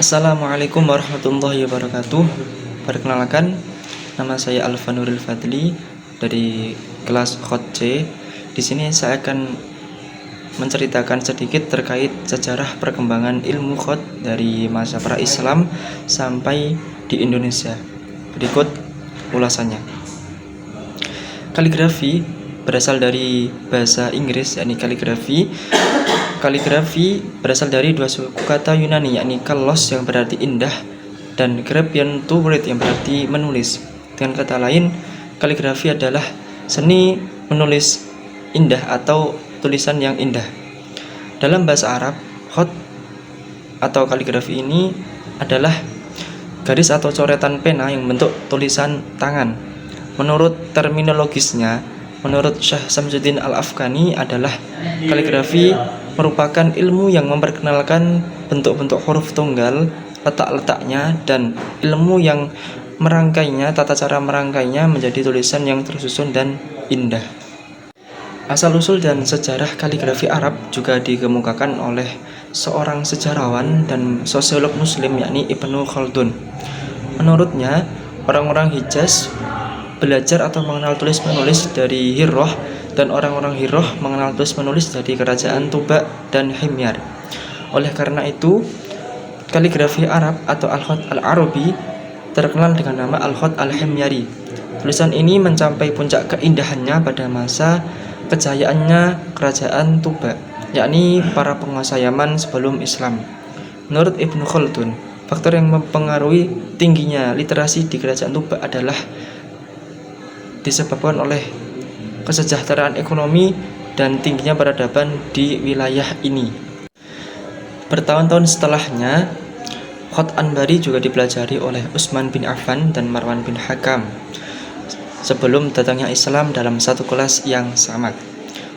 Assalamualaikum warahmatullahi wabarakatuh. Perkenalkan, nama saya Alfa Nuril Fadli dari kelas Khot C. Di sini saya akan menceritakan sedikit terkait sejarah perkembangan ilmu Khot dari masa pra-Islam sampai di Indonesia. Berikut ulasannya. Kaligrafi berasal dari bahasa Inggris, yakni kaligrafi. Kaligrafi berasal dari dua suku kata Yunani, yakni kalos yang berarti indah dan graphian to write yang berarti menulis. Dengan kata lain, kaligrafi adalah seni menulis indah atau tulisan yang indah. Dalam bahasa Arab, khat atau kaligrafi ini adalah garis atau coretan pena yang bentuk tulisan tangan. Menurut terminologisnya, menurut Syekh Samsuddin Al-Afghani adalah kaligrafi merupakan ilmu yang memperkenalkan bentuk-bentuk huruf tunggal, letak-letaknya, dan ilmu yang merangkainya, tata cara merangkainya menjadi tulisan yang tersusun dan indah. Asal-usul dan sejarah kaligrafi Arab juga dikemukakan oleh seorang sejarawan dan sosiolog muslim, yakni Ibnu Khaldun. Menurutnya, orang-orang Hijaz belajar atau mengenal tulis-menulis dari Hirrah, dan orang-orang Hirrah mengenal tulis-menulis dari kerajaan Tuba dan Himyar. Oleh karena itu, kaligrafi Arab atau Al-Khat Al-Arabi terkenal dengan nama Al-Khat Al-Himyari. Tulisan ini mencapai puncak keindahannya pada masa kejayaannya kerajaan Tuba, yakni para penguasa Yaman sebelum Islam. Menurut Ibnu Khaldun, faktor yang mempengaruhi tingginya literasi di kerajaan Tuba adalah disebabkan oleh kesejahteraan ekonomi dan tingginya peradaban di wilayah ini. Bertahun-tahun setelahnya, Khat Anbari juga dipelajari oleh Utsman bin Affan dan Marwan bin Hakam sebelum datangnya Islam dalam satu kelas yang sama.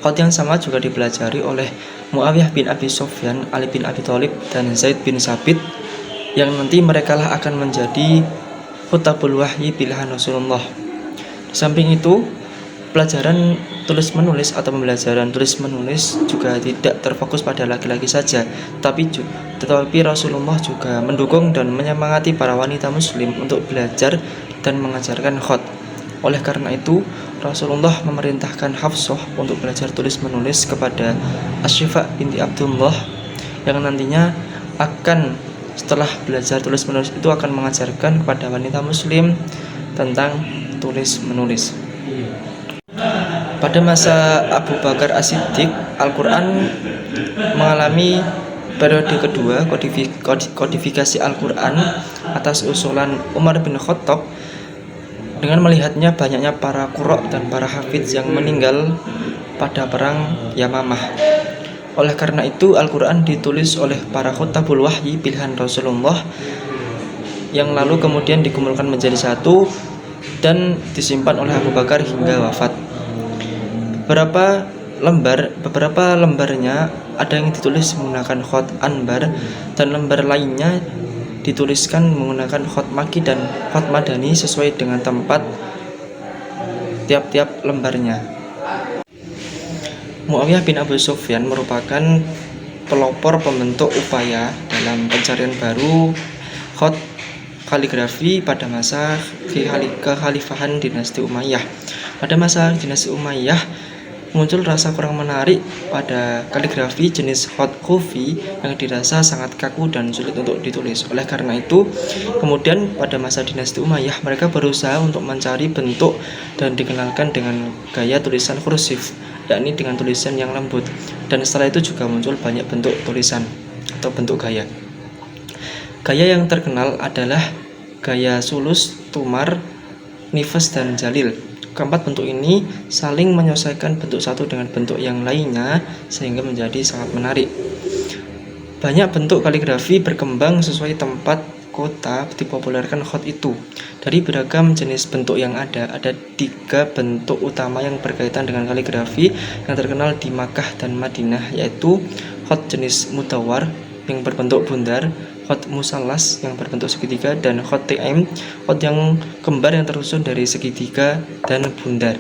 Khat yang sama juga dipelajari oleh Muawiyah bin Abi Sufyan, Ali bin Abi Thalib, dan Zaid bin Sabit, yang nanti merekalah akan menjadi Khutabul Wahyi pilihan Rasulullah. Di samping itu, pelajaran tulis-menulis atau pembelajaran tulis-menulis juga tidak terfokus pada laki-laki saja, tetapi Rasulullah juga mendukung dan menyemangati para wanita muslim untuk belajar dan mengajarkan khat. Oleh karena itu, Rasulullah memerintahkan Hafsah untuk belajar tulis-menulis kepada Asy-Syifa binti Abdullah, yang nantinya akan setelah belajar tulis-menulis itu akan mengajarkan kepada wanita muslim tentang tulis-menulis. Pada masa Abu Bakar As-Siddiq, Al-Quran mengalami periode kedua kodifikasi Al-Quran atas usulan Umar bin Khattab. Dengan melihatnya banyaknya para qurra dan para hafidz yang meninggal pada perang Yamamah. Oleh karena itu, Al-Quran ditulis oleh para Khutabul Wahyi pilihan Rasulullah, yang lalu kemudian dikumpulkan menjadi satu dan disimpan oleh Abu Bakar hingga wafat. Beberapa lembarnya ada yang ditulis menggunakan khat Anbar, dan lembar lainnya dituliskan menggunakan khat Makki dan khat Madani sesuai dengan tempat tiap-tiap lembarnya. Muawiyah bin Abu Sufyan merupakan pelopor pembentuk upaya dalam pencarian baru khat kaligrafi pada masa kekhalifahan dinasti Umayyah. Pada masa dinasti Umayyah muncul rasa kurang menarik pada kaligrafi jenis khat Kufi yang dirasa sangat kaku dan sulit untuk ditulis. Oleh karena itu, kemudian pada masa dinasti Umayyah mereka berusaha untuk mencari bentuk dan dikenalkan dengan gaya tulisan kursif, yakni dengan tulisan yang lembut. Dan setelah itu juga muncul banyak bentuk tulisan atau bentuk gaya. Gaya yang terkenal adalah gaya sulus, tumar, nifas, dan jalil. Keempat bentuk ini saling menyesuaikan bentuk satu dengan bentuk yang lainnya sehingga menjadi sangat menarik. Banyak bentuk kaligrafi berkembang sesuai tempat kota dipopulerkan khat itu. Dari beragam jenis bentuk yang ada 3 bentuk utama yang berkaitan dengan kaligrafi yang terkenal di Makkah dan Madinah, yaitu khat jenis mudawwar yang berbentuk bundar, khat musallas yang berbentuk segitiga, dan khat ta'im, khat yang kembar yang tersusun dari segitiga dan bundar.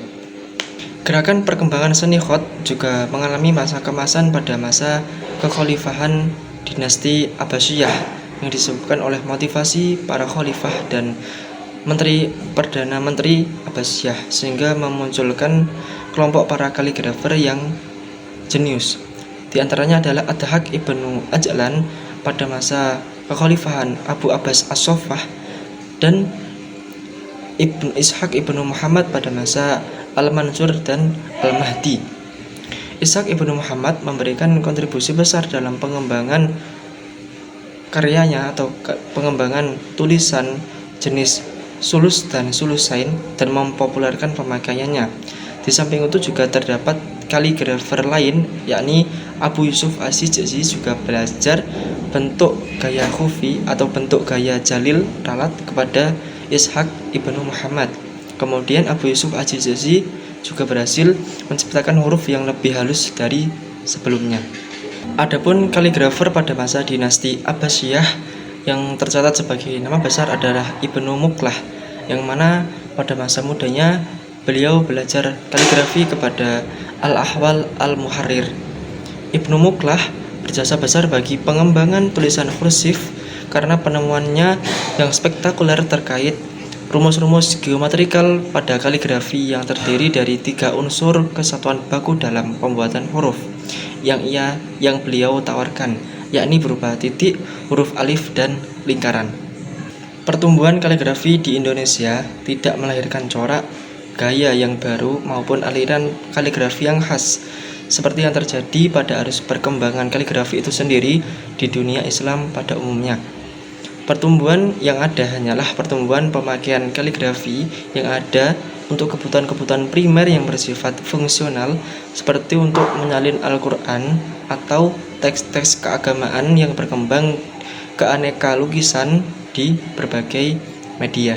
Gerakan perkembangan seni khat juga mengalami masa kemasan pada masa kekhalifahan dinasti Abbasiyah, yang disebabkan oleh motivasi para khalifah dan Perdana Menteri Abbasiyah, sehingga memunculkan kelompok para kaligrafer yang jenius. Di antaranya adalah Ad-Dahhak ibnu Ajlan pada masa kekhalifahan Abu Abbas As-Saffah dan Ibnu Ishaq ibnu Muhammad pada masa Al-Mansur dan Al-Mahdi. Ishaq ibnu Muhammad memberikan kontribusi besar dalam pengembangan karyanya atau pengembangan tulisan jenis sulus dan sulusain dan mempopulerkan pemakaiannya. Di samping itu juga terdapat kaligrafer lain, yakni Abu Yusuf Asy'azi juga belajar bentuk gaya khufi atau bentuk gaya jalil ralat kepada Ishaq ibnu Muhammad. Kemudian Abu Yusuf Asy'azi juga berhasil menciptakan huruf yang lebih halus dari sebelumnya. Adapun kaligrafer pada masa dinasti Abbasiyah yang tercatat sebagai nama besar adalah Ibnu Muqlah, yang mana pada masa mudanya beliau belajar kaligrafi kepada Al-Ahwal Al-Muharrir. Ibnu Muqlah berjasa besar bagi pengembangan tulisan kursif karena penemuannya yang spektakuler terkait rumus-rumus geometrikal pada kaligrafi yang terdiri dari 3 unsur kesatuan baku dalam pembuatan huruf yang beliau tawarkan, yakni berupa titik, huruf alif, dan lingkaran. Pertumbuhan kaligrafi di Indonesia tidak melahirkan corak, gaya yang baru maupun aliran kaligrafi yang khas, seperti yang terjadi pada arus perkembangan kaligrafi itu sendiri di dunia Islam pada umumnya. Pertumbuhan yang ada hanyalah pertumbuhan pemakaian kaligrafi yang ada untuk kebutuhan-kebutuhan primer yang bersifat fungsional, seperti untuk menyalin Al-Quran atau teks-teks keagamaan yang berkembang keaneka lukisan di berbagai media.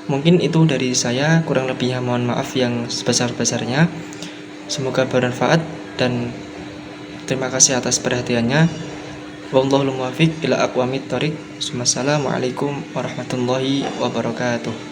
Mungkin itu dari saya, kurang lebihnya mohon maaf yang sebesar-besarnya. Semoga bermanfaat dan terima kasih atas perhatiannya. Wallahul muwaffiq ila aqwamit thoriq. Wassalamualaikum warahmatullahi wabarakatuh.